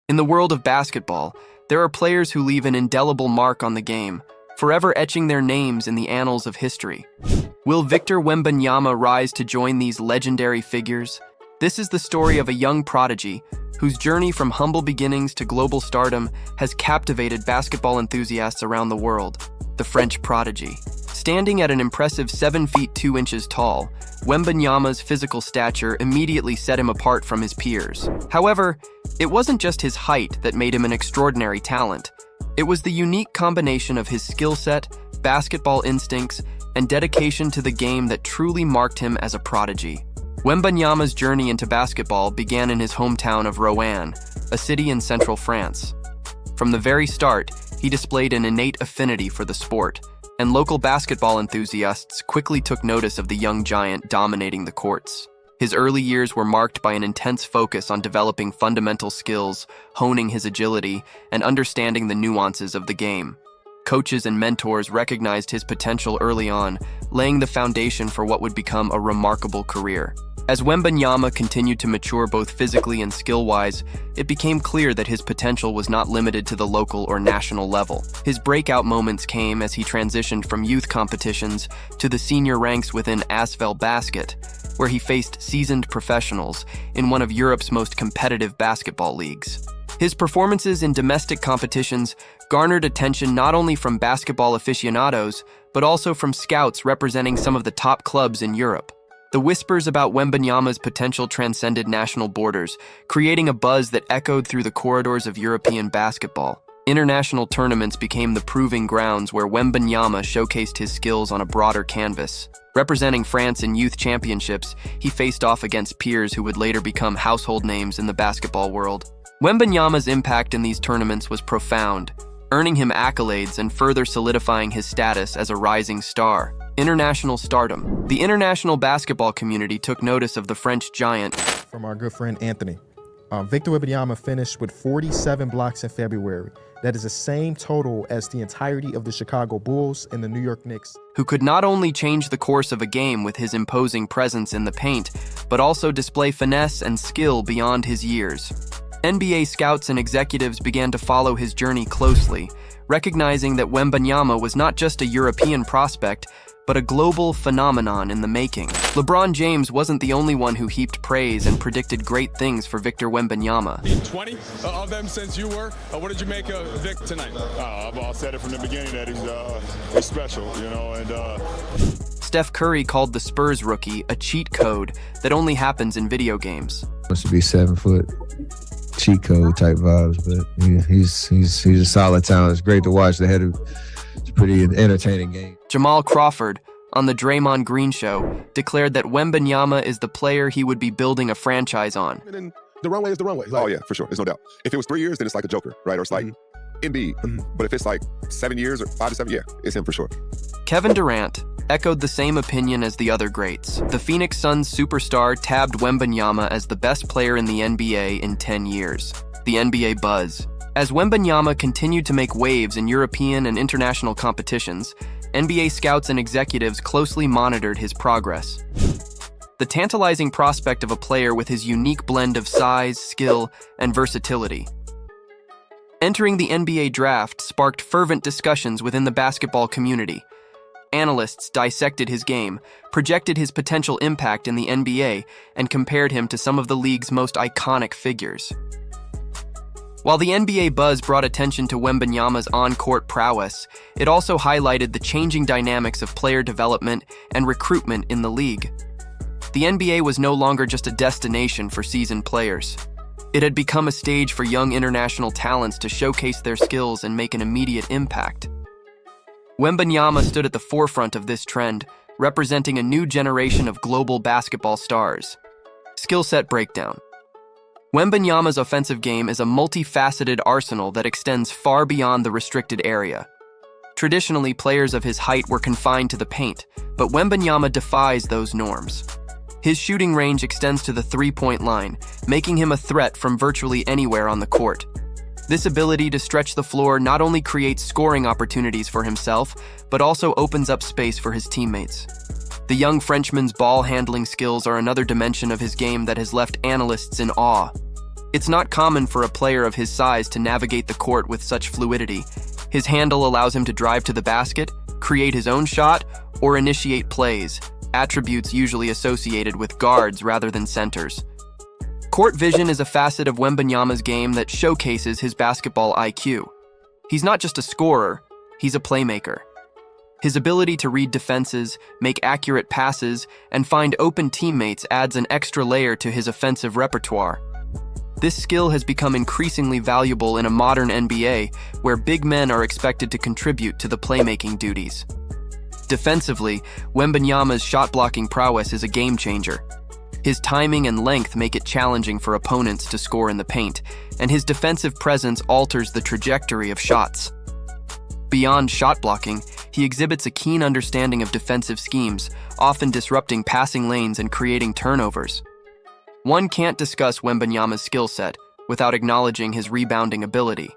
In the world of basketball, there are players who leave an indelible mark on the game, forever etching their names in the annals of history. Will Victor Wembanyama rise to join these legendary figures? This is the story of a young prodigy whose journey from humble beginnings to global stardom has captivated basketball enthusiasts around the world. The French prodigy. Standing at an impressive 7 feet 2 inches tall, Wembanyama's physical stature immediately set him apart from his peers. However, it wasn't just his height that made him an extraordinary talent. It was the unique combination of his skill set, basketball instincts, and dedication to the game that truly marked him as a prodigy. Wembanyama's journey into basketball began in his hometown of Roanne, a city in central France. From the very start, he displayed an innate affinity for the sport, and local basketball enthusiasts quickly took notice of the young giant dominating the courts. His early years were marked by an intense focus on developing fundamental skills, honing his agility, and understanding the nuances of the game. Coaches and mentors recognized his potential early on, laying the foundation for what would become a remarkable career. As Wembanyama continued to mature both physically and skill-wise, it became clear that his potential was not limited to the local or national level. His breakout moments came as he transitioned from youth competitions to the senior ranks within Asvel Basket, where he faced seasoned professionals in one of Europe's most competitive basketball leagues. His performances in domestic competitions garnered attention not only from basketball aficionados, but also from scouts representing some of the top clubs in Europe. The whispers about Wembanyama's potential transcended national borders, creating a buzz that echoed through the corridors of European basketball. International tournaments became the proving grounds where Wembanyama showcased his skills on a broader canvas. Representing France in youth championships, he faced off against peers who would later become household names in the basketball world. Wembanyama's impact in these tournaments was profound, earning him accolades and further solidifying his status as a rising star. International stardom. The international basketball community took notice of the French giant. From our good friend Anthony. Victor Wembanyama finished with 47 blocks in February. That is the same total as the entirety of the Chicago Bulls and the New York Knicks. Who could not only change the course of a game with his imposing presence in the paint, but also display finesse and skill beyond his years. NBA scouts and executives began to follow his journey closely, recognizing that Wembanyama was not just a European prospect, but a global phenomenon in the making. LeBron James wasn't the only one who heaped praise and predicted great things for Victor Wembanyama. 20 of them since you were. What did you make of Vic tonight? I've all said it from the beginning that he's special, you know, and Steph Curry called the Spurs rookie a cheat code that only happens in video games. Must be 7 foot. Cheat code type vibes, but he's a solid talent. It's great to watch. It's a pretty entertaining game. Jamal Crawford, on the Draymond Green Show, declared that Wembanyama is the player he would be building a franchise on. And then the runway is the runway. Oh yeah, for sure. There's no doubt. If it was 3 years, then it's like a Joker, right? Or it's like Embiid. But if it's like 7 years or 5 to 7, yeah, it's him for sure. Kevin Durant echoed the same opinion as the other greats. The Phoenix Suns superstar tabbed Wembanyama as the best player in the NBA in 10 years. The NBA buzz. As Wembanyama continued to make waves in European and international competitions, NBA scouts and executives closely monitored his progress. The tantalizing prospect of a player with his unique blend of size, skill, and versatility. Entering the NBA draft sparked fervent discussions within the basketball community. Analysts dissected his game, projected his potential impact in the NBA, and compared him to some of the league's most iconic figures. While the NBA buzz brought attention to Wembanyama's on-court prowess, it also highlighted the changing dynamics of player development and recruitment in the league. The NBA was no longer just a destination for seasoned players. It had become a stage for young international talents to showcase their skills and make an immediate impact. Wembanyama stood at the forefront of this trend, representing a new generation of global basketball stars. Skill set breakdown. Wembanyama's offensive game is a multifaceted arsenal that extends far beyond the restricted area. Traditionally, players of his height were confined to the paint, but Wembanyama defies those norms. His shooting range extends to the three-point line, making him a threat from virtually anywhere on the court. This ability to stretch the floor not only creates scoring opportunities for himself, but also opens up space for his teammates. The young Frenchman's ball handling skills are another dimension of his game that has left analysts in awe. It's not common for a player of his size to navigate the court with such fluidity. His handle allows him to drive to the basket, create his own shot, or initiate plays, attributes usually associated with guards rather than centers. Court vision is a facet of Wembanyama's game that showcases his basketball IQ. He's not just a scorer, he's a playmaker. His ability to read defenses, make accurate passes, and find open teammates adds an extra layer to his offensive repertoire. This skill has become increasingly valuable in a modern NBA, where big men are expected to contribute to the playmaking duties. Defensively, Wembanyama's shot-blocking prowess is a game-changer. His timing and length make it challenging for opponents to score in the paint, and his defensive presence alters the trajectory of shots. Beyond shot blocking, he exhibits a keen understanding of defensive schemes, often disrupting passing lanes and creating turnovers. One can't discuss Wembanyama's skill set without acknowledging his rebounding ability.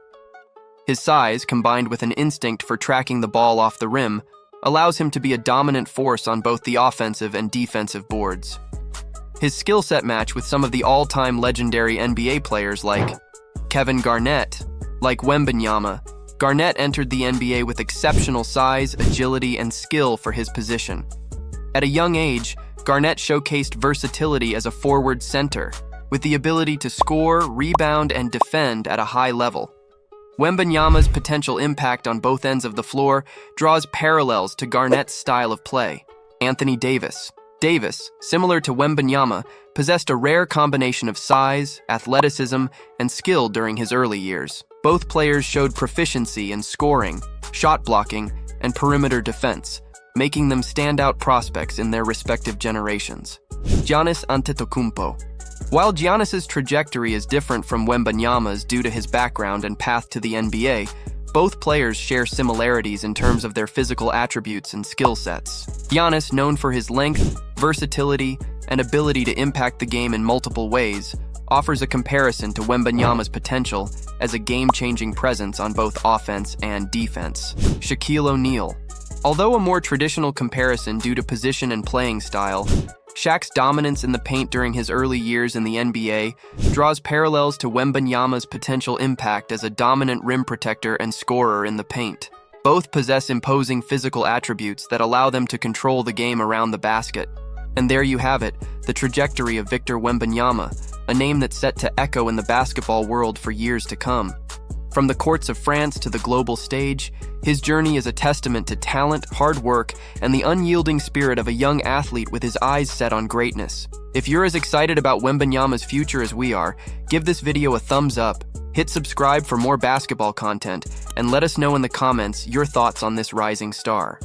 His size, combined with an instinct for tracking the ball off the rim, allows him to be a dominant force on both the offensive and defensive boards. His skill set match with some of the all-time legendary NBA players like Kevin Garnett. Like Wembanyama, Garnett entered the NBA with exceptional size, agility, and skill for his position. At a young age, Garnett showcased versatility as a forward center, with the ability to score, rebound, and defend at a high level. Wembanyama's potential impact on both ends of the floor draws parallels to Garnett's style of play. Anthony Davis. Davis, similar to Wembanyama, possessed a rare combination of size, athleticism, and skill during his early years. Both players showed proficiency in scoring, shot blocking, and perimeter defense, making them standout prospects in their respective generations. Giannis Antetokounmpo. While Giannis's trajectory is different from Wembanyama's due to his background and path to the NBA, both players share similarities in terms of their physical attributes and skill sets. Giannis, known for his length, versatility, and ability to impact the game in multiple ways, offers a comparison to Wembanyama's potential as a game-changing presence on both offense and defense. Shaquille O'Neal. Although a more traditional comparison due to position and playing style, Shaq's dominance in the paint during his early years in the NBA draws parallels to Wembanyama's potential impact as a dominant rim protector and scorer in the paint. Both possess imposing physical attributes that allow them to control the game around the basket. And there you have it, the trajectory of Victor Wembanyama, a name that's set to echo in the basketball world for years to come. From the courts of France to the global stage, his journey is a testament to talent, hard work, and the unyielding spirit of a young athlete with his eyes set on greatness. If you're as excited about Wembanyama's future as we are, give this video a thumbs up, hit subscribe for more basketball content, and let us know in the comments your thoughts on this rising star.